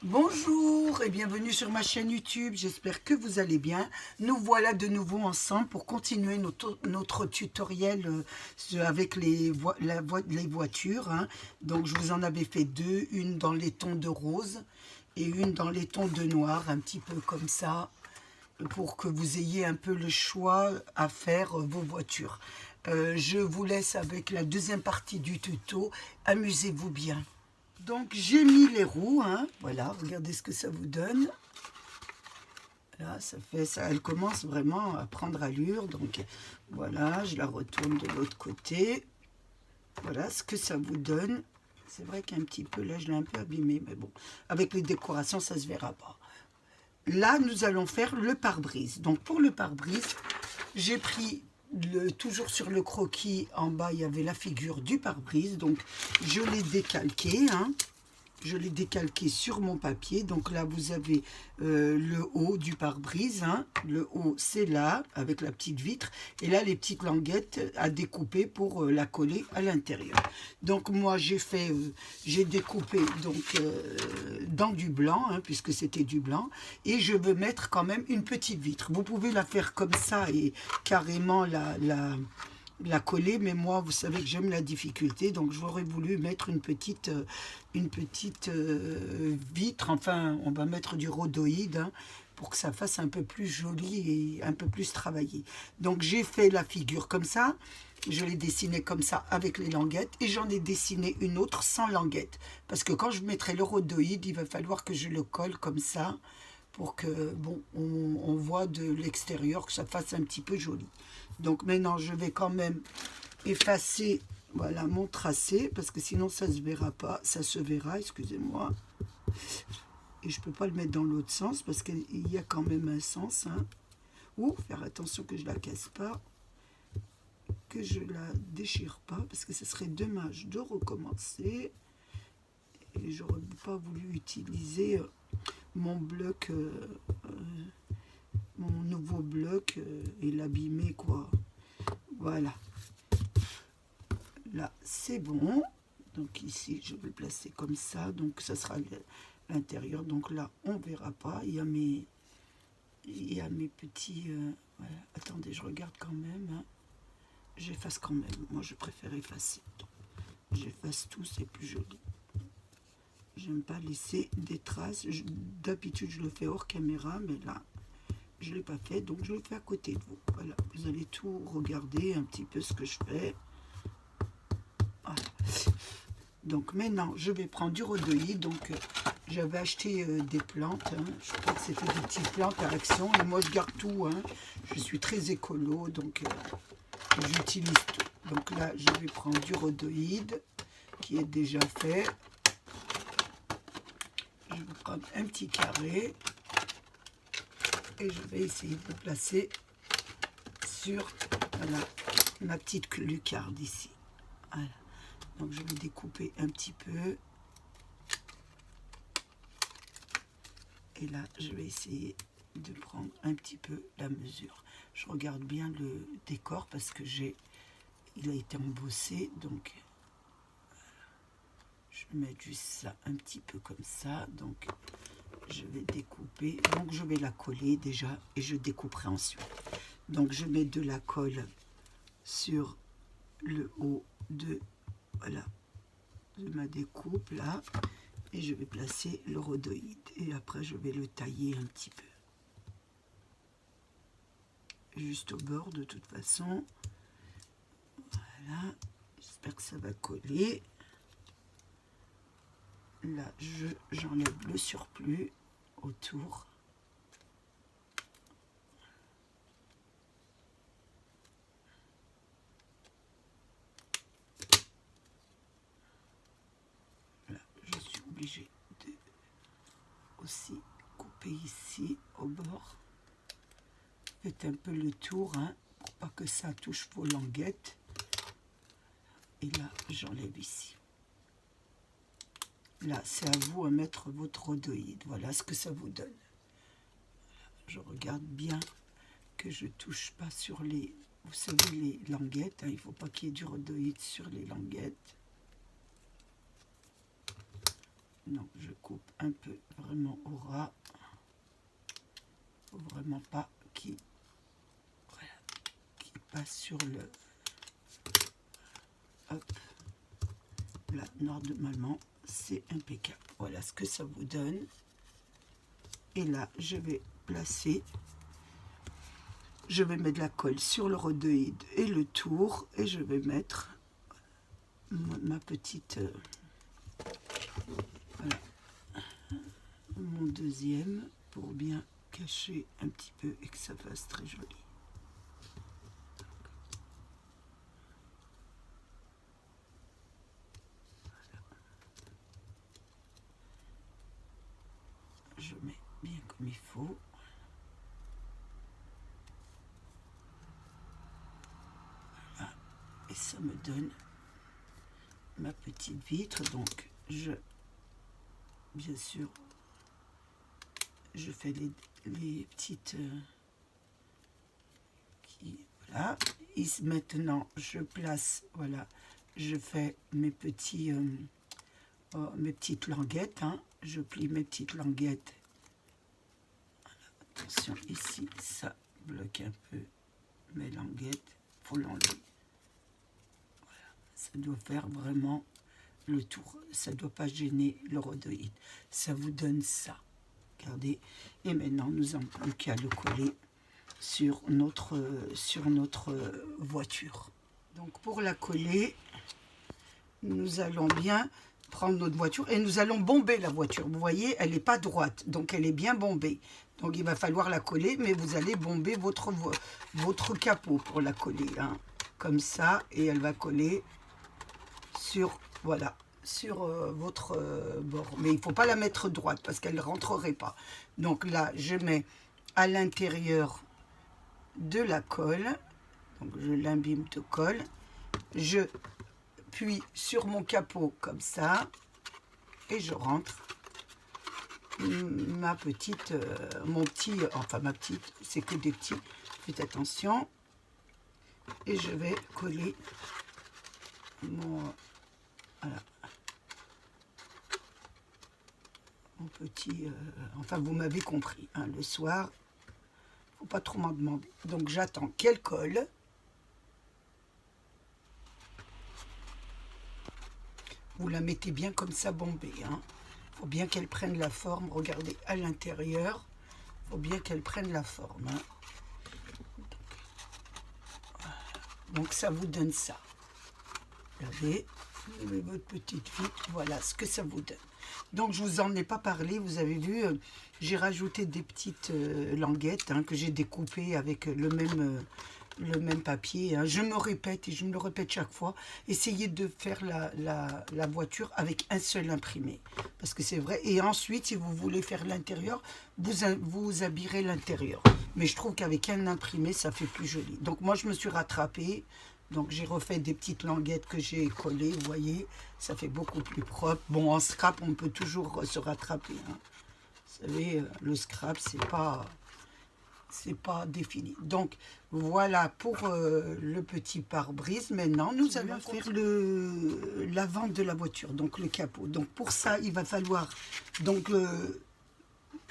Bonjour et bienvenue sur ma chaîne YouTube, j'espère que vous allez bien. Nous voilà de nouveau ensemble pour continuer notre tutoriel avec les voitures. Hein. Donc je vous en avais fait deux, une dans les tons de rose et une dans les tons de noir, un petit peu comme ça, pour que vous ayez un peu le choix à faire vos voitures. Je vous laisse avec la deuxième partie du tuto, amusez-vous bien. Donc j'ai mis les roues, hein. Voilà, regardez ce que ça vous donne. Là, ça fait ça, elle commence vraiment à prendre allure. Donc voilà, je la retourne de l'autre côté. Voilà ce que ça vous donne. C'est vrai qu'un petit peu, là je l'ai un peu abîmé, mais bon, avec les décorations, ça se verra pas. Là, nous allons faire le pare-brise. Donc pour le pare-brise, j'ai pris toujours sur le croquis, en bas, il y avait la figure du pare-brise. Donc je l'ai décalqué, hein. Je l'ai décalqué sur mon papier. Donc là, vous avez le haut du pare-brise. Hein. Le haut, c'est là, avec la petite vitre. Et là, les petites languettes à découper pour la coller à l'intérieur. Donc moi, j'ai découpé donc, dans du blanc, hein, puisque c'était du blanc. Et je veux mettre quand même une petite vitre. Vous pouvez la faire comme ça et carrément la coller, mais moi vous savez que j'aime la difficulté, donc j'aurais voulu mettre une petite vitre. Enfin, on va mettre du rhodoïde, hein, pour que ça fasse un peu plus joli et un peu plus travaillé. Donc j'ai fait la figure comme ça, je l'ai dessinée comme ça avec les languettes, et j'en ai dessiné une autre sans languettes, parce que quand je mettrai le rhodoïde, il va falloir que je le colle comme ça, pour que bon, on voit de l'extérieur, que ça fasse un petit peu joli. Donc maintenant, je vais quand même effacer, voilà, mon tracé, parce que sinon ça se verra pas, ça se verra, excusez-moi. Et je peux pas le mettre dans l'autre sens, parce qu'il y a quand même un sens. Hein. Ou faire attention que je la casse pas, que je la déchire pas, parce que ce serait dommage de recommencer. Et j'aurais pas voulu utiliser mon bloc, mon nouveau bloc, et l'abîmer, quoi. Voilà. Là, c'est bon. Donc ici, je vais le placer comme ça. Donc ça sera l'intérieur. Donc là, on ne verra pas. Il y a mes petits... voilà. Attendez, je regarde quand même. Hein. J'efface quand même. Moi, je préfère effacer. J'efface tout, c'est plus joli. J'aime pas laisser des traces. D'habitude, je le fais hors caméra, mais là, je ne l'ai pas fait. Donc, je le fais à côté de vous. Voilà. Vous allez tout regarder un petit peu ce que je fais. Voilà. Donc maintenant, je vais prendre du rhodoïde. Donc j'avais acheté des plantes. Hein. Je crois que c'était des petites plantes à action. Et moi, je garde tout. Hein. Je suis très écolo, donc j'utilise tout. Donc là, je vais prendre du rhodoïde qui est déjà fait. Je vais prendre un petit carré. Et je vais essayer de le placer sur voilà, ma petite lucarne ici. Voilà. Donc je vais découper un petit peu. Et là, je vais essayer de prendre un petit peu la mesure. Je regarde bien le décor parce que il a été embossé. Donc, je vais mettre juste ça un petit peu comme ça. Donc, je vais découper. Donc, je vais la coller déjà et je découperai ensuite. Donc, je mets de la colle sur le haut voilà, de ma découpe là. Et je vais placer le rhodoïde. Et après, je vais le tailler un petit peu. Juste au bord, de toute façon. Voilà. J'espère que ça va coller. Là, j'enlève le surplus autour. Là, je suis obligée de aussi couper ici au bord. Faites un peu le tour, hein, pour pas que ça touche vos languettes. Et là, j'enlève ici. Là, c'est à vous à mettre votre rhodoïde. Voilà ce que ça vous donne. Je regarde bien que je touche pas sur les... Vous savez, les languettes. Hein, il ne faut pas qu'il y ait du rhodoïde sur les languettes. Donc, je coupe un peu vraiment au ras. Faut vraiment pas qu'il passe sur le... Hop. Là, normalement, c'est impeccable. Voilà ce que ça vous donne. Et là, je vais placer... Je vais mettre la colle sur le rhodoïde et le tour. Et je vais mettre ma petite... voilà. Mon deuxième pour bien cacher un petit peu et que ça fasse très joli. Voilà. Je mets bien comme il faut. Voilà. Et ça me donne ma petite vitre. Donc bien sûr, je fais les petites voilà. Et maintenant je place, voilà, je fais mes petits mes petites languettes, hein. Je plie mes petites languettes. Voilà. Attention ici, ça bloque un peu mes languettes, faut l'enlever. Voilà. Ça doit faire vraiment le tour, ça ne doit pas gêner le rhodoïde. Ça vous donne ça. Regardez. Et maintenant, nous n'avons plus qu'à le coller sur notre voiture. Donc, pour la coller, nous allons bien prendre notre voiture et nous allons bomber la voiture. Vous voyez, elle n'est pas droite, donc elle est bien bombée. Donc, il va falloir la coller, mais vous allez bomber votre capot pour la coller. Hein. Comme ça, et elle va coller sur... Voilà, sur votre bord. Mais il ne faut pas la mettre droite parce qu'elle ne rentrerait pas. Donc là, je mets à l'intérieur de la colle. Donc je l'imbibe de colle. Je puis sur mon capot comme ça. Et je rentre ma petite, enfin ma petite, c'est que des petits. Faites attention. Et je vais coller mon... Voilà. Mon petit... enfin, vous m'avez compris. Hein, le soir, faut pas trop m'en demander. Donc, j'attends qu'elle colle. Vous la mettez bien comme ça, bombée. Hein. Faut bien qu'elle prenne la forme. Regardez, à l'intérieur, faut bien qu'elle prenne la forme. Hein. Donc, ça vous donne ça. Regardez. Vous avez votre petite vitre, voilà ce que ça vous donne. Donc je vous en ai pas parlé, vous avez vu, j'ai rajouté des petites languettes hein, que j'ai découpées avec le même papier. Hein. Je me répète et je me le répète chaque fois, essayez de faire la voiture avec un seul imprimé, parce que c'est vrai. Et ensuite, si vous voulez faire l'intérieur, vous habillerez l'intérieur. Mais je trouve qu'avec un imprimé, ça fait plus joli. Donc moi, je me suis rattrapée. Donc j'ai refait des petites languettes que j'ai collées, vous voyez, ça fait beaucoup plus propre. Bon, en scrap, on peut toujours se rattraper. Hein. Vous savez, le scrap, c'est pas défini. Donc voilà pour le petit pare-brise. Maintenant, nous allons faire l'avant de la voiture, donc le capot. Donc pour ça, il va falloir donc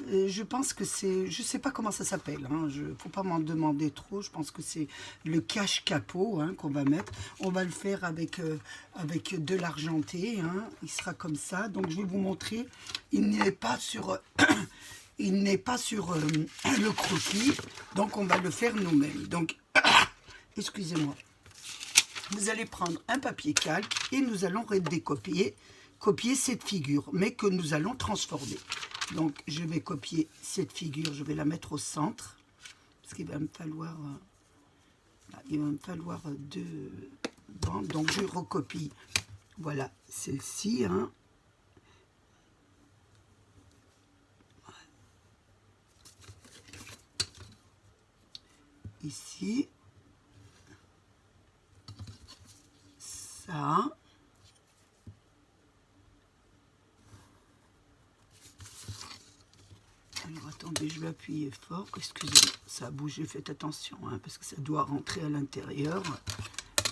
je pense que c'est, je sais pas comment ça s'appelle, hein, faut pas m'en demander trop, je pense que c'est le cache-capot hein, qu'on va mettre. On va le faire avec de l'argenté, hein, il sera comme ça. Donc je vais vous montrer, il n'est pas sur, il n'est pas sur le croquis, donc on va le faire nous-mêmes. Donc, excusez-moi, vous allez prendre un papier calque et nous allons copier cette figure, mais que nous allons transformer. Donc, je vais copier cette figure, je vais la mettre au centre, parce qu'il va me falloir, deux bandes. Donc, je recopie, voilà, celle-ci. Hein. Ici, ça. Alors attendez, je vais appuyer fort, excusez-moi, ça a bougé, faites attention, hein, parce que ça doit rentrer à l'intérieur.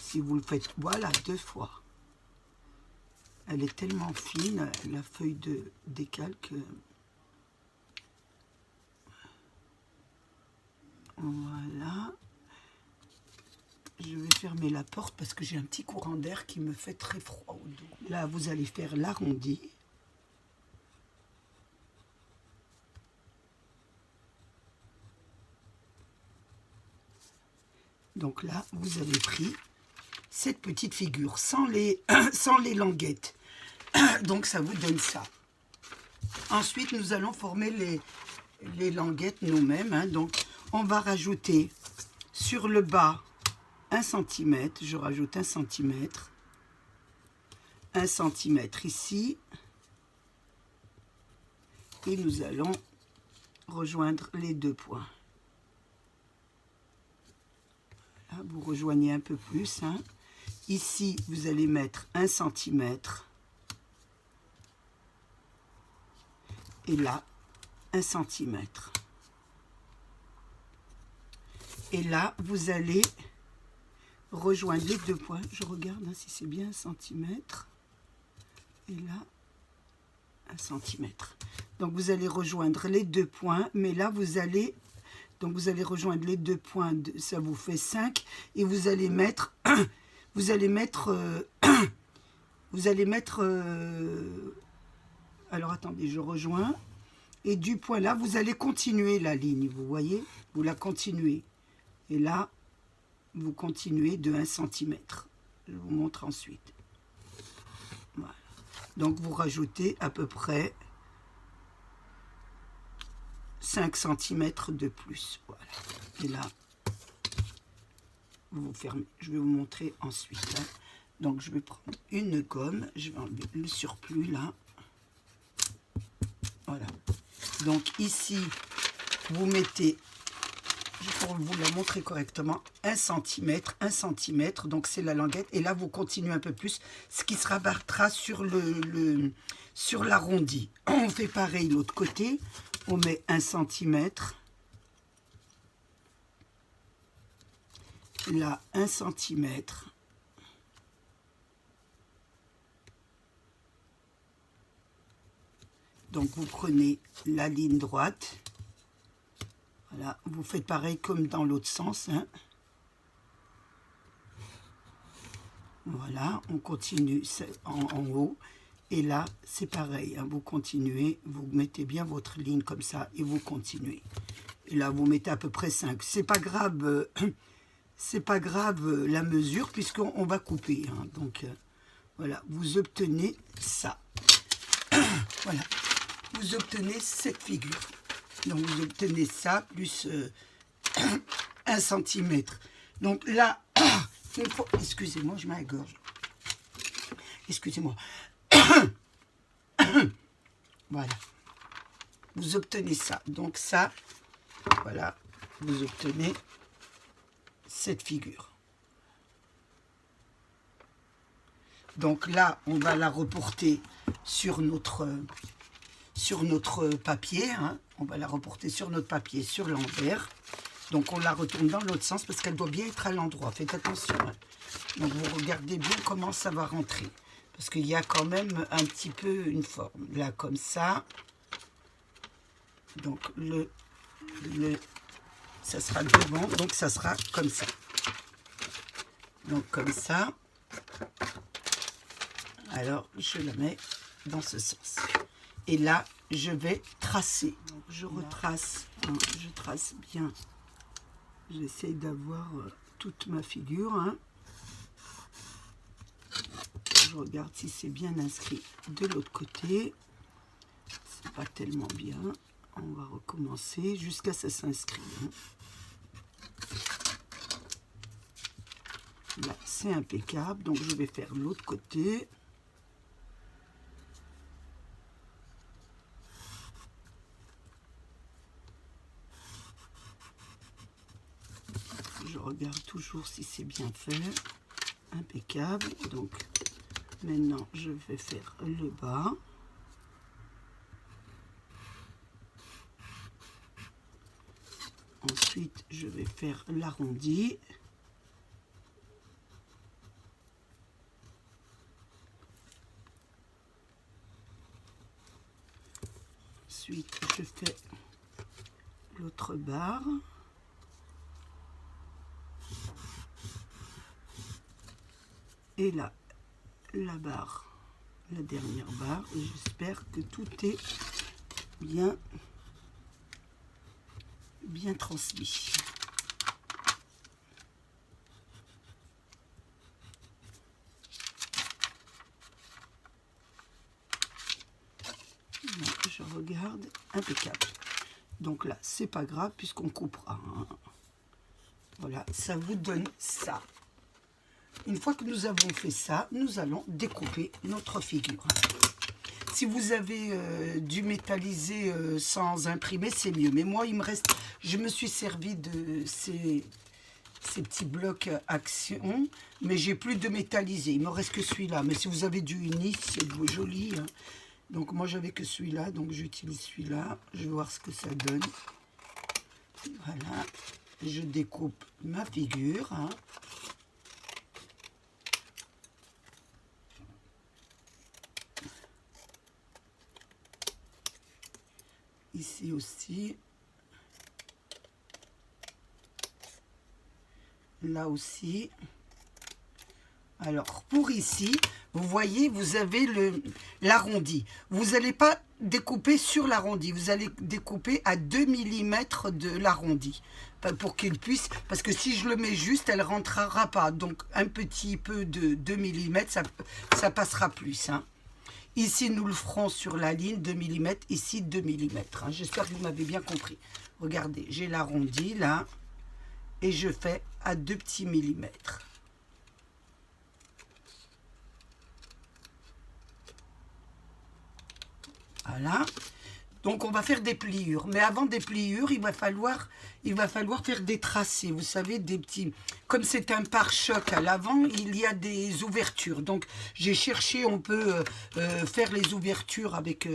Si vous le faites, voilà, 2 fois. Elle est tellement fine, la feuille de décalque. Voilà. Je vais fermer la porte parce que j'ai un petit courant d'air qui me fait très froid au dos. Là, vous allez faire l'arrondi. Donc là, vous avez pris cette petite figure sans les, sans les languettes. Donc ça vous donne ça. Ensuite, nous allons former les languettes nous-mêmes. Hein. Donc, on va rajouter sur le bas 1 cm. Je rajoute 1 cm. 1 cm ici. Et nous allons rejoindre les deux points. Là, vous rejoignez un peu plus. Hein. Ici, vous allez mettre 1 cm. Et là, 1 cm. Et là, vous allez rejoindre les deux points. Je regarde hein, si c'est bien 1 cm. Et là, 1 cm. Donc, vous allez rejoindre les deux points. Mais là, vous allez rejoindre les deux points. Ça vous fait 5. Et vous allez mettre... alors, attendez, je rejoins. Et du point là, vous allez continuer la ligne. Vous voyez? Vous la continuez. Et là, vous continuez de 1 cm. Je vous montre ensuite. Voilà. Donc, vous rajoutez à peu près 5 cm de plus. Voilà. Et là, vous fermez. Je vais vous montrer ensuite. Hein. Donc, je vais prendre une gomme. Je vais enlever le surplus là. Voilà. Donc, ici, vous mettez, pour vous la montrer correctement, 1 cm, 1 cm. Donc, c'est la languette. Et là, vous continuez un peu plus, ce qui se rabattra sur sur l'arrondi. On fait pareil l'autre côté. On met 1 cm. Là, 1 cm. Donc, vous prenez la ligne droite. Voilà, vous faites pareil comme dans l'autre sens. Hein. Voilà, on continue en haut. Et là, c'est pareil. Hein, vous continuez, vous mettez bien votre ligne comme ça et vous continuez. Et là, vous mettez à peu près 5. C'est pas grave, c'est pas grave la mesure puisqu'on va couper. Hein. Donc, voilà, vous obtenez ça. Voilà. Vous obtenez cette figure. Donc, vous obtenez ça plus 1 cm. Donc là, excusez-moi, je m'égorge. Excusez-moi. Voilà. Vous obtenez ça. Donc ça, voilà, vous obtenez cette figure. Donc là, on va la reporter sur notre papier. Hein. On va la reporter sur notre papier, sur l'envers. Donc, on la retourne dans l'autre sens parce qu'elle doit bien être à l'endroit. Faites attention. Hein. Donc, vous regardez bien comment ça va rentrer. Parce qu'il y a quand même un petit peu une forme. Là, comme ça. Donc, ça sera devant. Donc, ça sera comme ça. Donc, comme ça. Alors, je la mets dans ce sens. Et là, je vais tracer. Donc, je retrace. Hein, je trace bien. J'essaye d'avoir toute ma figure. Hein. Je regarde si c'est bien inscrit de l'autre côté. C'est pas tellement bien. On va recommencer jusqu'à ce que ça s'inscrive. Hein. Là, c'est impeccable. Donc, je vais faire l'autre côté. Je regarde toujours si c'est bien fait. Impeccable. Donc, maintenant, je vais faire le bas. Ensuite, je vais faire l'arrondi. Ensuite, je fais l'autre barre. Et là, la barre, la dernière barre. Et j'espère que tout est bien transmis. Là, je regarde, impeccable. Donc là, c'est pas grave puisqu'on coupera. Hein. Voilà, ça vous donne ça. Une fois que nous avons fait ça, nous allons découper notre figure. Si vous avez du métallisé sans imprimer, c'est mieux. Mais moi, il me reste, je me suis servi de ces petits blocs action, mais j'ai plus de métallisé. Il me reste que celui-là. Mais si vous avez du uni, c'est joli. Hein. Donc moi, j'avais que celui-là, donc j'utilise celui-là. Je vais voir ce que ça donne. Voilà. Je découpe ma figure. Hein. Ici aussi. Là aussi. Alors, pour ici, vous voyez, vous avez l'arrondi. Vous n'allez pas découper sur l'arrondi. Vous allez découper à 2 mm de l'arrondi. Pour qu'il puisse... Parce que si je le mets juste, elle ne rentrera pas. Donc, un petit peu de 2 mm, ça passera plus. Hein. Ici, nous le ferons sur la ligne 2 mm. Ici, 2 mm. Hein. J'espère que vous m'avez bien compris. Regardez, j'ai l'arrondi là. Et je fais à 2 petits millimètres. Voilà. Donc, on va faire des pliures. Mais avant des pliures, il va falloir faire des tracés. Vous savez, des petits... Comme c'est un pare-choc à l'avant, il y a des ouvertures. Donc, j'ai cherché, on peut faire les ouvertures avec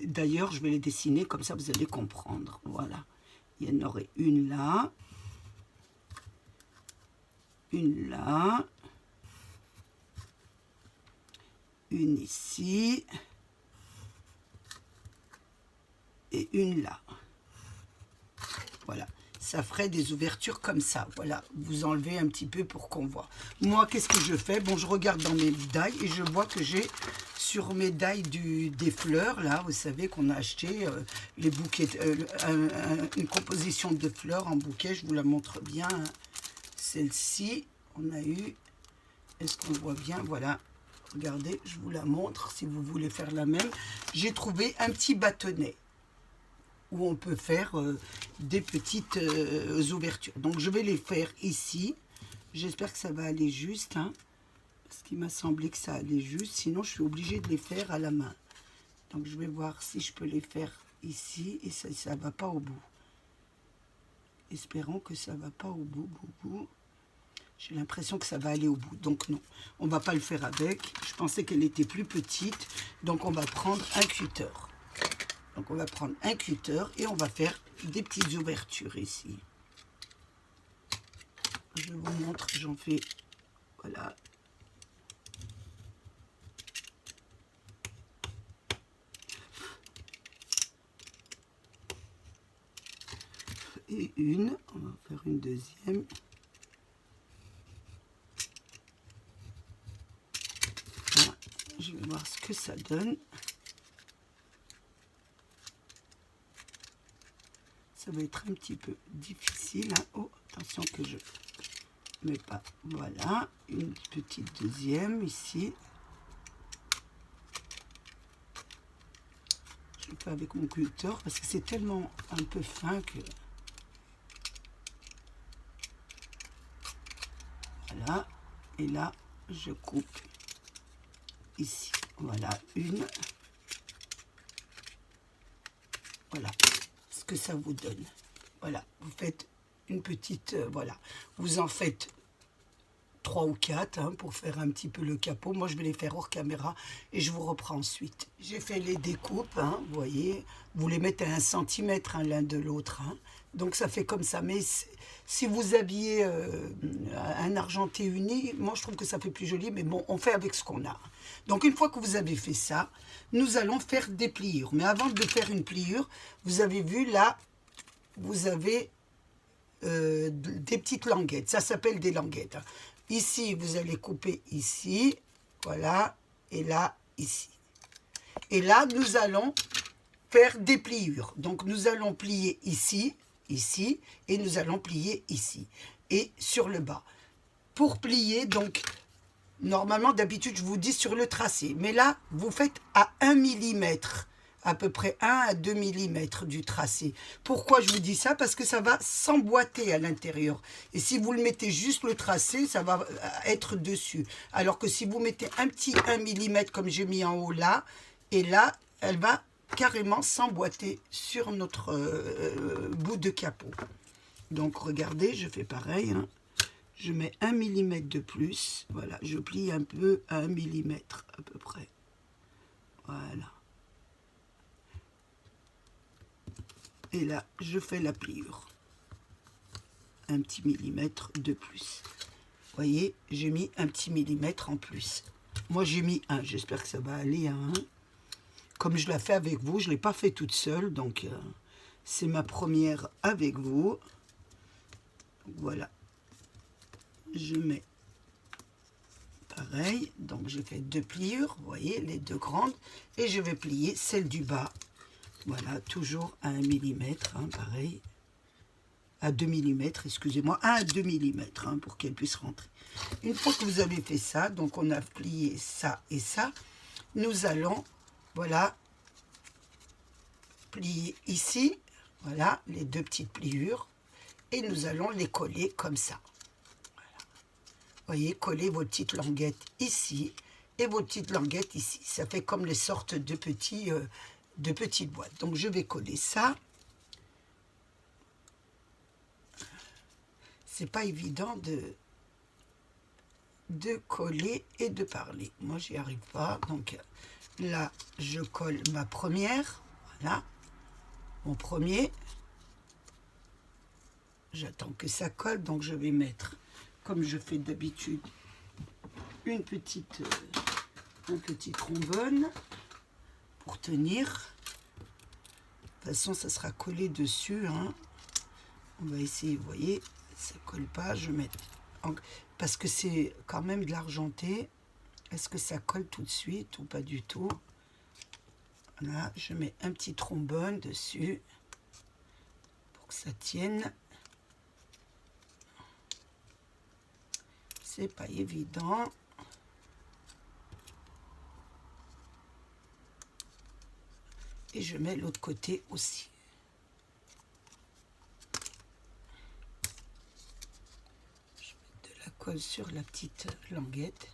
d'ailleurs, je vais les dessiner, comme ça vous allez comprendre. Voilà. Il y en aurait une là. Une là. Une ici. Et une là. Voilà. Ça ferait des ouvertures comme ça. Voilà. Vous enlevez un petit peu pour qu'on voit. Moi, qu'est-ce que je fais? Bon, je regarde dans mes dailles et je vois que j'ai sur mes dailles des fleurs, là, vous savez qu'on a acheté les bouquets, une composition de fleurs en bouquet. Je vous la montre bien. Hein. Celle-ci, on a eu... Est-ce qu'on voit bien? Voilà. Regardez, je vous la montre si vous voulez faire la même. J'ai trouvé un petit bâtonnet où on peut faire des petites ouvertures. Donc, je vais les faire ici. J'espère que ça va aller juste. Hein, parce qu'il m'a semblé que ça allait juste. Sinon, je suis obligée de les faire à la main. Donc, je vais voir si je peux les faire ici. Et ça ne va pas au bout. Espérons que ça ne va pas au bout. J'ai l'impression que ça va aller au bout. Donc non, on ne va pas le faire avec. Je pensais qu'elle était plus petite. Donc on va prendre un cutter. Donc on va prendre un cutter et on va faire des petites ouvertures ici. Je vous montre, j'en fais... Voilà. Et une, on va faire une deuxième. Je vais voir ce que ça donne. Ça va être un petit peu difficile. Hein. Oh, attention que je ne mets pas. Voilà, une petite deuxième ici. Je le fais avec mon cutter parce que c'est tellement un peu fin que... Voilà. Et là, je coupe. Ici, voilà une. Voilà ce que ça vous donne. Voilà, vous faites une petite, voilà. Vous en faites 3 ou 4 hein, pour faire un petit peu le capot. Moi, je vais les faire hors caméra et je vous reprends ensuite. J'ai fait les découpes, hein, vous voyez. Vous les mettez à 1 cm hein, l'un de l'autre. Hein. Donc, ça fait comme ça. Mais si vous aviez un argenté uni, moi, je trouve que ça fait plus joli. Mais bon, on fait avec ce qu'on a. Donc, une fois que vous avez fait ça, nous allons faire des pliures. Mais avant de faire une pliure, vous avez vu là, vous avez des petites languettes. Ça s'appelle des languettes. Ici, vous allez couper ici, voilà, et là, ici. Et là, nous allons faire des pliures. Donc, nous allons plier ici, ici, et nous allons plier ici, et sur le bas. Pour plier, donc, normalement, d'habitude, je vous dis sur le tracé. Mais là, vous faites à 1 mm, à peu près 1 à 2 mm du tracé. Pourquoi je vous dis ça? Parce que ça va s'emboîter à l'intérieur. Et si vous le mettez juste le tracé, ça va être dessus. Alors que si vous mettez un petit 1 mm comme j'ai mis en haut là, et là, elle va carrément s'emboîter sur notre bout de capot. Donc, regardez, je fais pareil, hein. Je mets 1 mm de plus. Voilà, je plie un peu à 1 mm à peu près. Voilà. Et là, je fais la pliure. Un petit millimètre de plus. Vous voyez, j'ai mis un petit millimètre en plus. Moi, j'ai mis un. J'espère que ça va aller à 1. Comme je l'ai fait avec vous, je ne l'ai pas fait toute seule. Donc, c'est ma première avec vous. Voilà. Je mets pareil. Donc, je fais 2 pliures. Vous voyez, les 2 grandes. Et je vais plier celle du bas. Voilà, toujours à 1 mm, hein, pareil. À 2 mm, excusez-moi, 1 à 2 mm, hein, pour qu'elle puisse rentrer. Une fois que vous avez fait ça, donc on a plié ça et ça, nous allons, voilà, plier ici, voilà, les 2 petites pliures, et nous allons les coller comme ça. Voilà. Vous voyez, coller vos petites languettes ici, et vos petites languettes ici. Ça fait comme les sortes de petites boîtes. Donc je vais coller ça. C'est pas évident de coller et de parler. Moi, j'y arrive pas. Donc là, je colle ma première. Voilà. Mon premier. J'attends que ça colle. Donc je vais mettre, comme je fais d'habitude, un petit trombone pour tenir. De toute façon, ça sera collé dessus, hein. On va essayer, vous voyez, ça colle pas. Je mets, parce que c'est quand même de l'argenté. Est-ce que ça colle tout de suite ou pas du tout? Voilà, je mets un petit trombone dessus pour que ça tienne. C'est pas évident. Et je mets l'autre côté aussi. Je mets de la colle sur la petite languette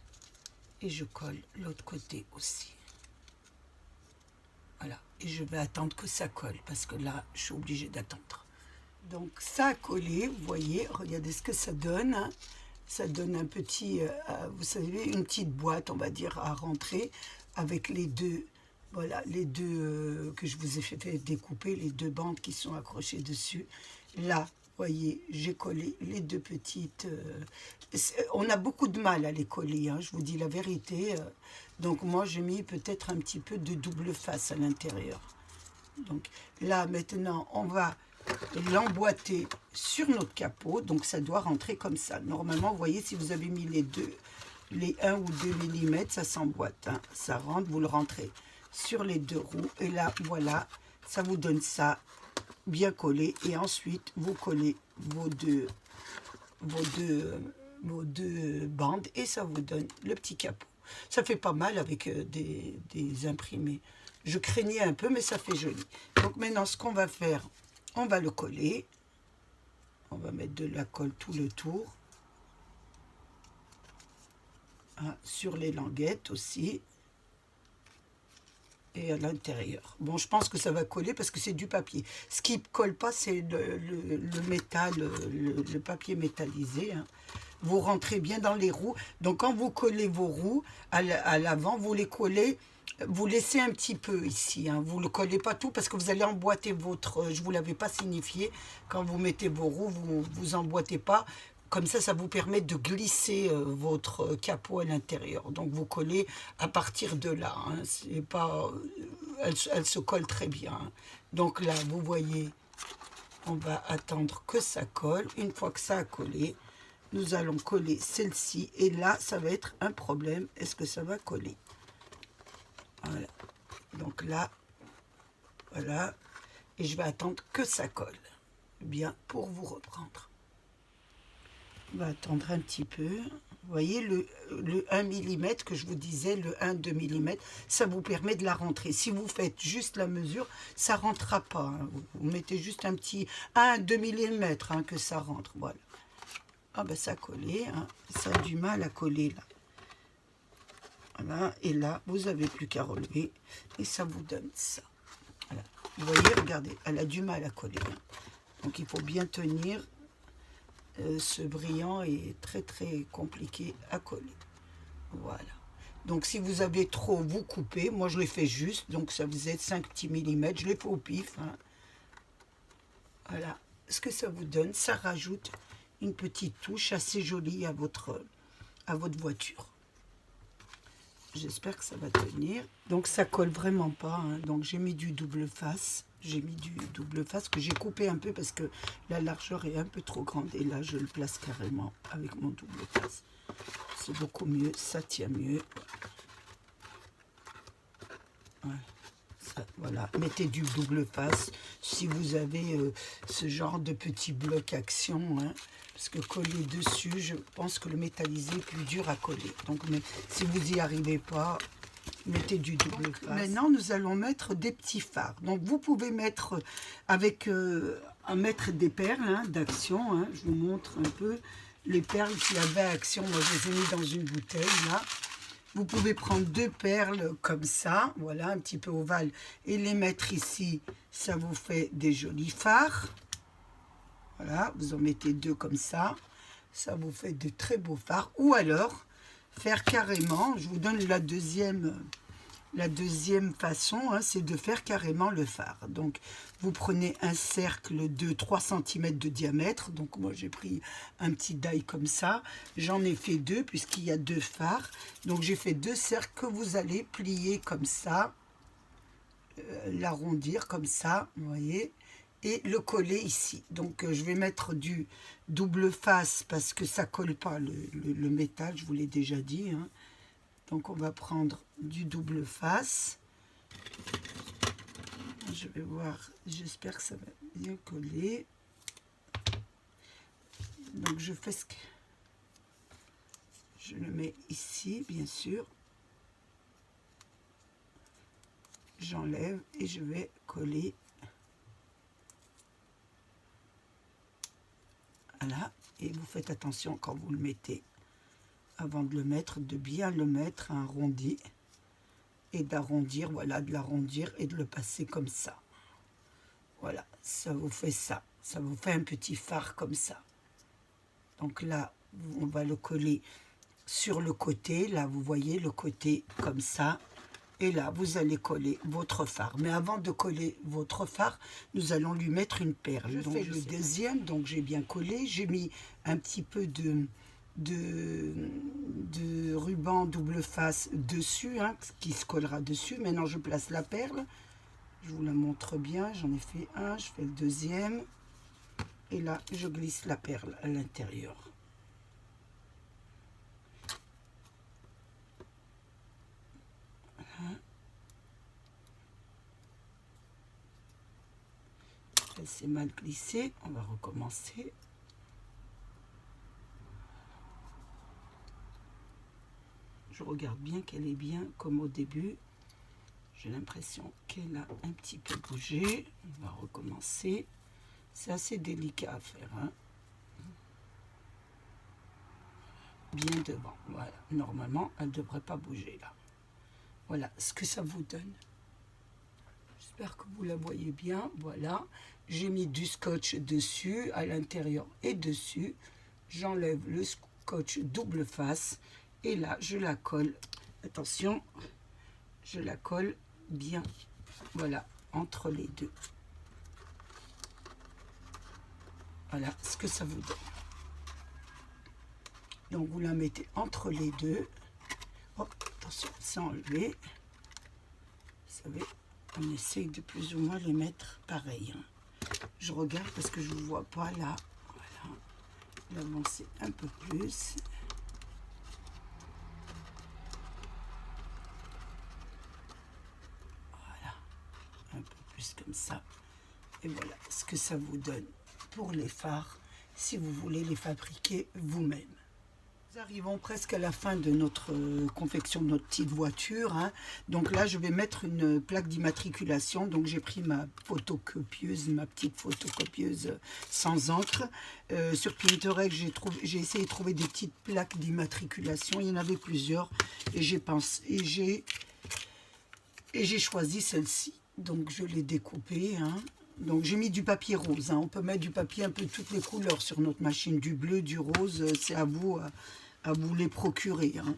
et je colle l'autre côté aussi. Voilà, et je vais attendre que ça colle parce que là, je suis obligée d'attendre. Donc ça a collé, vous voyez, regardez ce que ça donne, hein. Ça donne un petit, vous savez, une petite boîte, on va dire, à rentrer avec les deux. Voilà, les deux que je vous ai fait découper, les 2 bandes qui sont accrochées dessus. Là, vous voyez, j'ai collé les 2 petites. On a beaucoup de mal à les coller, hein, je vous dis la vérité. Donc moi, j'ai mis peut-être un petit peu de double face à l'intérieur. Donc là, maintenant, on va l'emboîter sur notre capot. Donc ça doit rentrer comme ça. Normalement, vous voyez, si vous avez mis les 1 ou 2 mm, ça s'emboîte, hein. Ça rentre, vous le rentrez sur les 2 roues. Et là, voilà, ça vous donne ça bien collé. Et ensuite, vous collez vos deux bandes et ça vous donne le petit capot. Ça fait pas mal avec des imprimés. Je craignais un peu, mais ça fait joli. Donc maintenant, ce qu'on va faire, on va le coller. On va mettre de la colle tout le tour. Hein, sur les languettes aussi. Et à l'intérieur. Bon, je pense que ça va coller parce que c'est du papier. Ce qui ne colle pas, c'est le métal, le papier métallisé, hein. Vous rentrez bien dans les roues. Donc, quand vous collez vos roues à l'avant, vous les collez, vous laissez un petit peu ici, hein. Vous ne le collez pas tout parce que vous allez emboîter votre... Je ne vous l'avais pas signifié. Quand vous mettez vos roues, vous emboîtez pas. Comme ça vous permet de glisser votre capot à l'intérieur. Donc, vous collez à partir de là, hein. C'est pas, elle se colle très bien, hein. Donc là, vous voyez, On va attendre que ça colle. Une fois que ça a collé, nous allons coller celle-ci. Et là, ça va être un problème. Est-ce que ça va coller? Voilà. Donc là, voilà. Et je vais attendre que ça colle. Bien, pour vous reprendre. On va attendre un petit peu. Vous voyez le 1 mm que je vous disais, le 1-2 mm, ça vous permet de la rentrer. Si vous faites juste la mesure, ça ne rentrera pas. Hein. Vous mettez juste un petit 1-2 mm hein, que ça rentre. Voilà. Ah ben ça a collé. Hein. Ça a du mal à coller là. Voilà. Et là, vous n'avez plus qu'à relever. Et ça vous donne ça. Voilà. Vous voyez, regardez, elle a du mal à coller. Hein. Donc il faut bien tenir. Ce brillant est très très compliqué à coller. Voilà. Donc si vous avez trop, vous coupez. Moi je l'ai fait juste, donc ça vous aide 5 petits millimètres. Je l'ai fait au pif. Hein. Voilà. Ce que ça vous donne, ça rajoute une petite touche assez jolie à votre voiture. J'espère que ça va tenir. Donc ça colle vraiment pas. Hein. Donc j'ai mis du double face. J'ai mis du double face que j'ai coupé un peu parce que la largeur est un peu trop grande. Et là, je le place carrément avec mon double face. C'est beaucoup mieux. Ça tient mieux. Ouais. Ça, voilà. Mettez du double face si vous avez ce genre de petit bloc action. Hein. Parce que coller dessus, je pense que le métallisé est plus dur à coller. Donc, mais si vous n'y arrivez pas, mettez du double face. Maintenant, nous allons mettre des petits fards. Donc, vous pouvez mettre avec mettre des perles hein, d'action. Hein. Je vous montre un peu les perles qu'il y avait à action. Moi, je les ai mis dans une bouteille là. Vous pouvez prendre 2 perles comme ça, voilà, un petit peu ovales, et les mettre ici. Ça vous fait des jolis fards. Voilà, vous en mettez 2 comme ça. Ça vous fait de très beaux fards. Ou alors, faire carrément, je vous donne la deuxième façon, hein, c'est de faire carrément le phare. Donc, vous prenez un cercle de 3 cm de diamètre. Donc, moi, j'ai pris un petit die comme ça. J'en ai fait 2 puisqu'il y a 2 phares. Donc, j'ai fait 2 cercles que vous allez plier comme ça, l'arrondir comme ça, vous voyez, et le coller ici. Donc, je vais mettre du double face parce que ça colle pas le métal, je vous l'ai déjà dit, hein. Donc, on va prendre du double face. Je vais voir, j'espère que ça va bien coller. Donc, je fais ce que... Je le mets ici, bien sûr. J'enlève et je vais coller. Voilà. Et vous faites attention quand vous le mettez. Avant de le mettre, de bien le mettre arrondi et d'arrondir, voilà, de l'arrondir et de le passer comme ça. Voilà, ça vous fait ça. Ça vous fait un petit phare comme ça. Donc là, on va le coller sur le côté. Là, vous voyez le côté comme ça. Et là, vous allez coller votre phare. Mais avant de coller votre phare, nous allons lui mettre une perle. Je fais le deuxième, donc j'ai bien collé. J'ai mis un petit peu de ruban double face dessus, hein, qui se collera dessus. Maintenant, je place la perle. Je vous la montre bien. J'en ai fait un, je fais le deuxième. Et là, je glisse la perle à l'intérieur. Voilà. Elle s'est mal glissée. On va recommencer. Je regarde bien qu'elle est bien comme au début. J'ai l'impression qu'elle a un petit peu bougé. On va recommencer. C'est assez délicat à faire. Hein. Bien devant. Voilà. Normalement, elle ne devrait pas bouger là. Voilà ce que ça vous donne. J'espère que vous la voyez bien. Voilà. J'ai mis du scotch dessus, à l'intérieur et dessus. J'enlève le scotch double face. Et là, je la colle. Attention, je la colle bien. Voilà, entre les deux. Voilà ce que ça vous donne. Donc, vous la mettez entre les deux. Oh, attention, c'est enlevé. Vous savez, on essaye de plus ou moins les mettre pareil. Hein. Je regarde parce que je ne vous vois pas là. Voilà. L'avancer un peu plus. Voilà. Un peu plus comme ça. Et voilà ce que ça vous donne pour les phares, si vous voulez les fabriquer vous-même. Nous arrivons presque à la fin de notre confection de notre petite voiture, hein. Donc là, je vais mettre une plaque d'immatriculation. Donc j'ai pris ma photocopieuse, ma petite photocopieuse sans encre. Sur Pinterest, j'ai essayé de trouver des petites plaques d'immatriculation. Il y en avait plusieurs et j'ai choisi celle-ci. Donc je l'ai découpée, hein. Donc j'ai mis du papier rose, hein. On peut mettre du papier un peu toutes les couleurs sur notre machine, du bleu, du rose, c'est à vous les procurer, hein.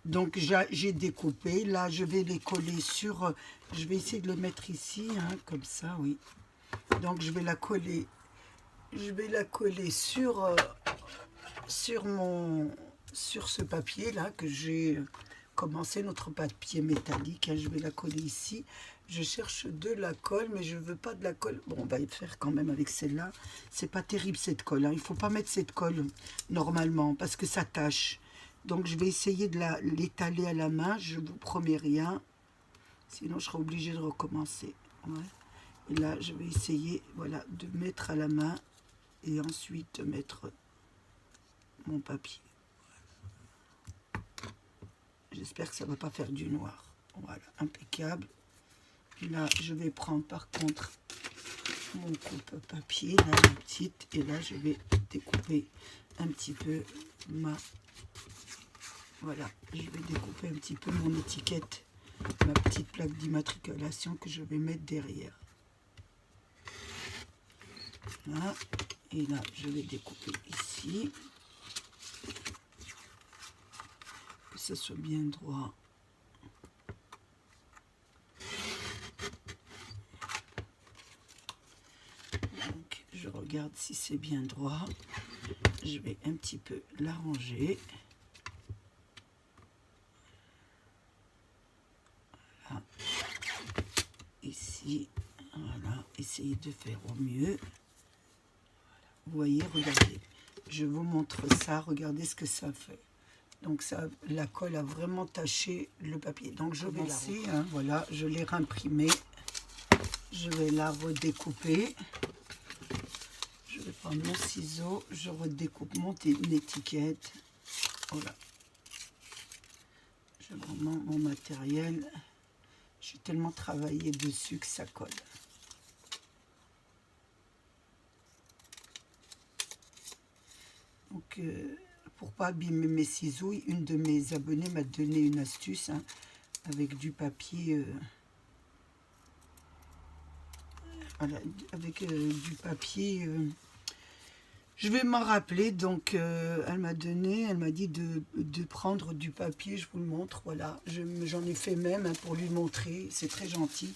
Donc j'ai découpé, là je vais les coller sur, je vais essayer de le mettre ici, hein, comme ça, oui. Donc je vais la coller sur ce papier là que j'ai commencé, notre papier métallique, hein. Je vais la coller ici. Je cherche de la colle, mais je ne veux pas de la colle. Bon, on va y faire quand même avec celle-là. C'est pas terrible cette colle, hein. Il ne faut pas mettre cette colle normalement parce que ça tâche. Donc je vais essayer de l'étaler à la main. Je vous promets rien. Sinon je serai obligée de recommencer. Ouais. Et là je vais essayer, voilà, de mettre à la main et ensuite mettre mon papier. J'espère que ça ne va pas faire du noir. Voilà, impeccable. Et là, je vais prendre par contre mon coupe-papier, là, la petite, et là, je vais découper un petit peu voilà, je vais découper un petit peu mon étiquette, ma petite plaque d'immatriculation que je vais mettre derrière. Là, et là, je vais découper ici, que ça soit bien droit. Je regarde si c'est bien droit. Je vais un petit peu l'arranger. Voilà. Ici, voilà. Essayez de faire au mieux. Vous voyez, regardez. Je vous montre ça. Regardez ce que ça fait. Donc ça, la colle a vraiment taché le papier. Donc je vais laisser, hein, voilà, je l'ai réimprimé. Je vais la redécouper. Je vais prendre mon ciseau, je redécoupe mon étiquette. Voilà. J'ai vraiment mon matériel. J'ai tellement travaillé dessus que ça colle. Donc, pour pas abîmer mes ciseaux, une de mes abonnées m'a donné une astuce, hein, avec du papier. Voilà, avec du papier. Je vais m'en rappeler. Donc, elle m'a dit de prendre du papier. Je vous le montre. Voilà, j'en ai fait même, hein, pour lui montrer. C'est très gentil.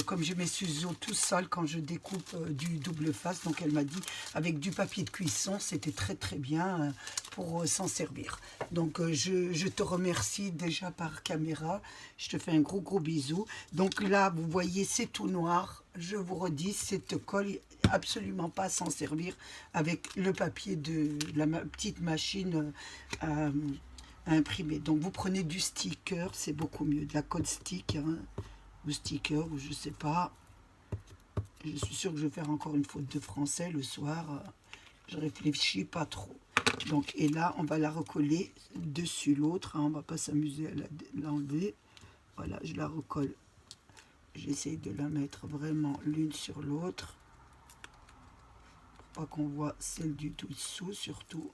Comme j'ai mes ciseaux tout sales quand je découpe du double face, donc elle m'a dit avec du papier de cuisson, c'était très très bien pour s'en servir. Donc je te remercie déjà par caméra, je te fais un gros bisou. Donc là vous voyez c'est tout noir, je vous redis, cette colle absolument pas à s'en servir avec le papier de la petite machine à imprimer. Donc vous prenez du sticker, c'est beaucoup mieux, de la colle stick, hein, ou sticker, ou je sais pas. Je suis sûre que je vais faire encore une faute de français le soir. Je réfléchis pas trop. Donc, et là, on va la recoller dessus l'autre, hein, on va pas s'amuser à l'enlever. Voilà, je la recolle. J'essaye de la mettre vraiment l'une sur l'autre. Pour pas qu'on voit celle du dessous, surtout.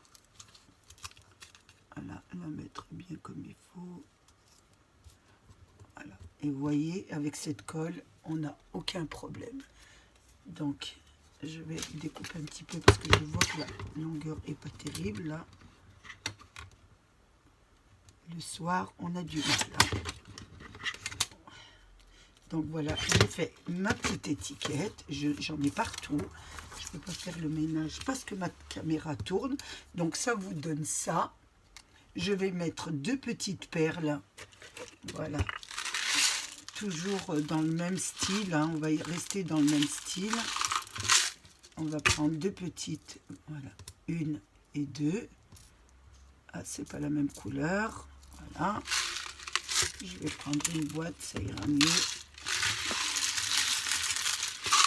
Voilà, la mettre bien comme il faut. Voilà. Et vous voyez, avec cette colle, on n'a aucun problème. Donc, je vais découper un petit peu parce que je vois que la longueur est pas terrible là. Le soir, on a du mal là. Donc voilà, j'ai fait ma petite étiquette. J'en ai partout. Je ne peux pas faire le ménage parce que ma caméra tourne. Donc ça vous donne ça. Je vais mettre 2 petites perles. Voilà. Toujours dans le même style, hein, on va y rester dans le même style. on va prendre deux petites, voilà, une et deux. Ah, c'est pas la même couleur, voilà. Je vais prendre une boîte, ça ira mieux.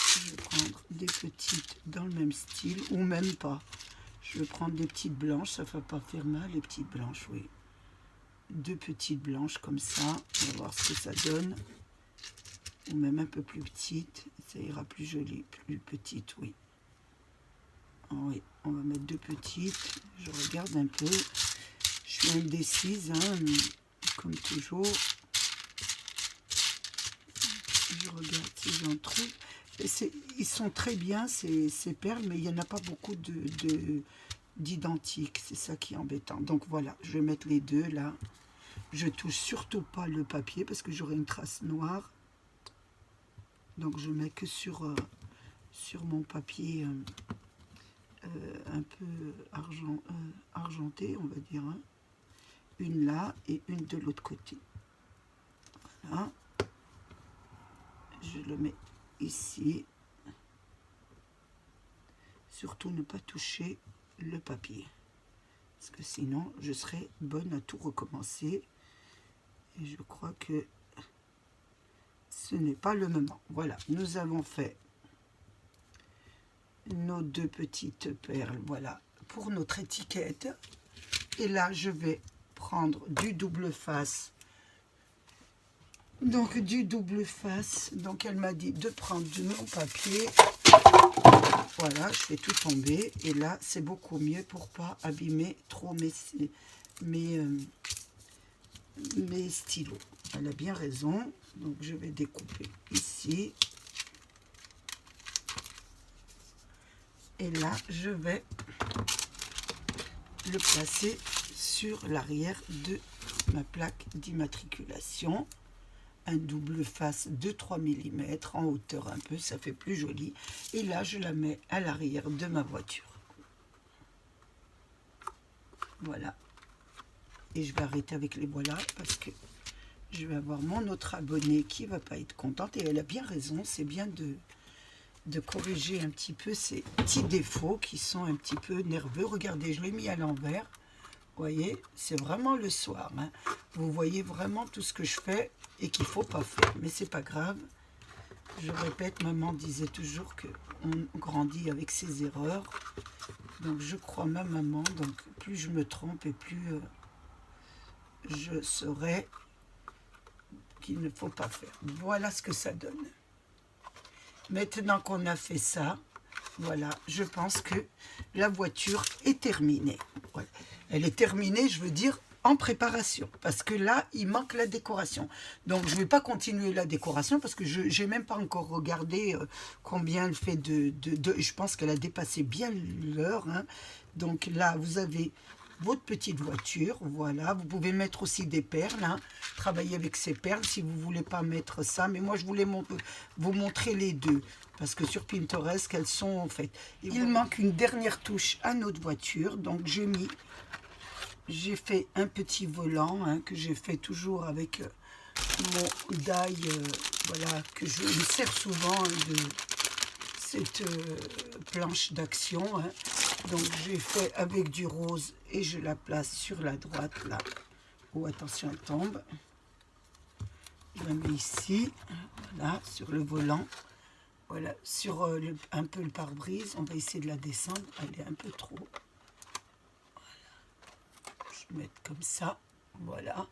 Je vais prendre des petites dans le même style, ou même pas. Je vais prendre des petites blanches, ça ne va pas faire mal, les petites blanches, oui. Deux petites blanches comme ça, on va voir ce que ça donne. Ou même un peu plus petite, ça ira plus joli, plus petite, oui. Oui, on va mettre deux petites, je regarde un peu. Je suis indécise, hein, comme toujours. Je regarde si j'en trouve. Ils sont très bien, ces perles, mais il n'y en a pas beaucoup d'identiques. C'est ça qui est embêtant. Donc voilà, je vais mettre les deux là. Je touche surtout pas le papier parce que j'aurai une trace noire. Donc je mets que sur mon papier un peu argenté, on va dire. Hein. Une là et une de l'autre côté. Voilà. Je le mets ici. Surtout ne pas toucher le papier. Parce que sinon, je serai bonne à tout recommencer. Et je crois que ce n'est pas le moment. Voilà, nous avons fait nos deux petites perles. Voilà, pour notre étiquette. Et là, je vais prendre du double face. Donc, du double face. Donc, elle m'a dit de prendre de mon papier. Voilà, je fais tout tomber. Et là, c'est beaucoup mieux pour pas abîmer trop mes stylos. Elle a bien raison. Donc, je vais découper ici. Et là, je vais le placer sur l'arrière de ma plaque d'immatriculation. Un double face de 3 mm en hauteur un peu, ça fait plus joli. Et là, je la mets à l'arrière de ma voiture. Voilà. Et je vais arrêter avec les voilà parce que je vais avoir mon autre abonnée qui va pas être contente. Et elle a bien raison, c'est bien de corriger un petit peu ces petits défauts qui sont un petit peu nerveux. Regardez, je l'ai mis à l'envers. Vous voyez, c'est vraiment le soir. Hein. Vous voyez vraiment tout ce que je fais et qu'il ne faut pas faire. Mais c'est pas grave. Je répète, maman disait toujours qu'on grandit avec ses erreurs. Donc je crois ma maman. Donc plus je me trompe et plus je saurai qu'il ne faut pas faire. Voilà ce que ça donne. Maintenant qu'on a fait ça, voilà, je pense que la voiture est terminée. Voilà. Elle est terminée, je veux dire, en préparation. Parce que là, il manque la décoration. Donc, je ne vais pas continuer la décoration parce que je n'ai même pas encore regardé combien elle fait je pense qu'elle a dépassé bien l'heure. Hein. Donc là, vous avez votre petite voiture. Voilà, vous pouvez mettre aussi des perles. Hein. Travailler avec ces perles si vous ne voulez pas mettre ça. Mais moi, je voulais vous montrer les deux. Parce que sur Pinterest, qu'elles sont en fait. Il manque une dernière touche à notre voiture. Donc, j'ai fait un petit volant hein, que j'ai fait toujours avec mon die, voilà, que je me sers souvent de cette planche d'action. Hein. Donc j'ai fait avec du rose et je la place sur la droite là. Oh attention, elle tombe. Je la mets ici, voilà, sur le volant. Voilà, sur un peu le pare-brise. On va essayer de la descendre. Elle est un peu trop. Mettre comme ça, voilà,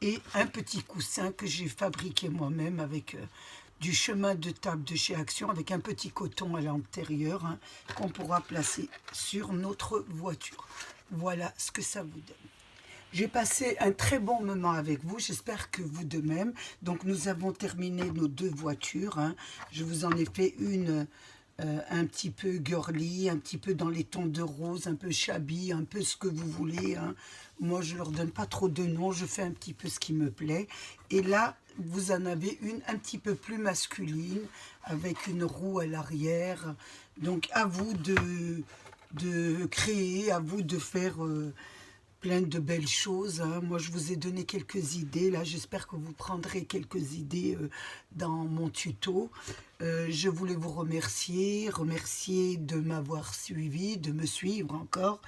et un petit coussin que j'ai fabriqué moi-même avec du chemin de table de chez Action, avec un petit coton à l'intérieur hein, qu'on pourra placer sur notre voiture. Voilà ce que ça vous donne. J'ai passé un très bon moment avec vous, j'espère que vous de même. Donc nous avons terminé nos deux voitures, hein. Je vous en ai fait une un petit peu girly, un petit peu dans les tons de rose, un peu shabby, un peu ce que vous voulez. Hein. Moi, je ne leur donne pas trop de noms, je fais un petit peu ce qui me plaît. Et là, vous en avez une un petit peu plus masculine, avec une roue à l'arrière. Donc, à vous de créer, à vous de faire plein de belles choses, hein. Moi, je vous ai donné quelques idées. Là, j'espère que vous prendrez quelques idées dans mon tuto. Je voulais vous remercier de m'avoir suivi, de me suivre encore.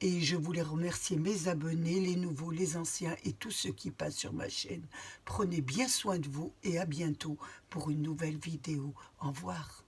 Et je voulais remercier mes abonnés, les nouveaux, les anciens et tous ceux qui passent sur ma chaîne. Prenez bien soin de vous et à bientôt pour une nouvelle vidéo. Au revoir.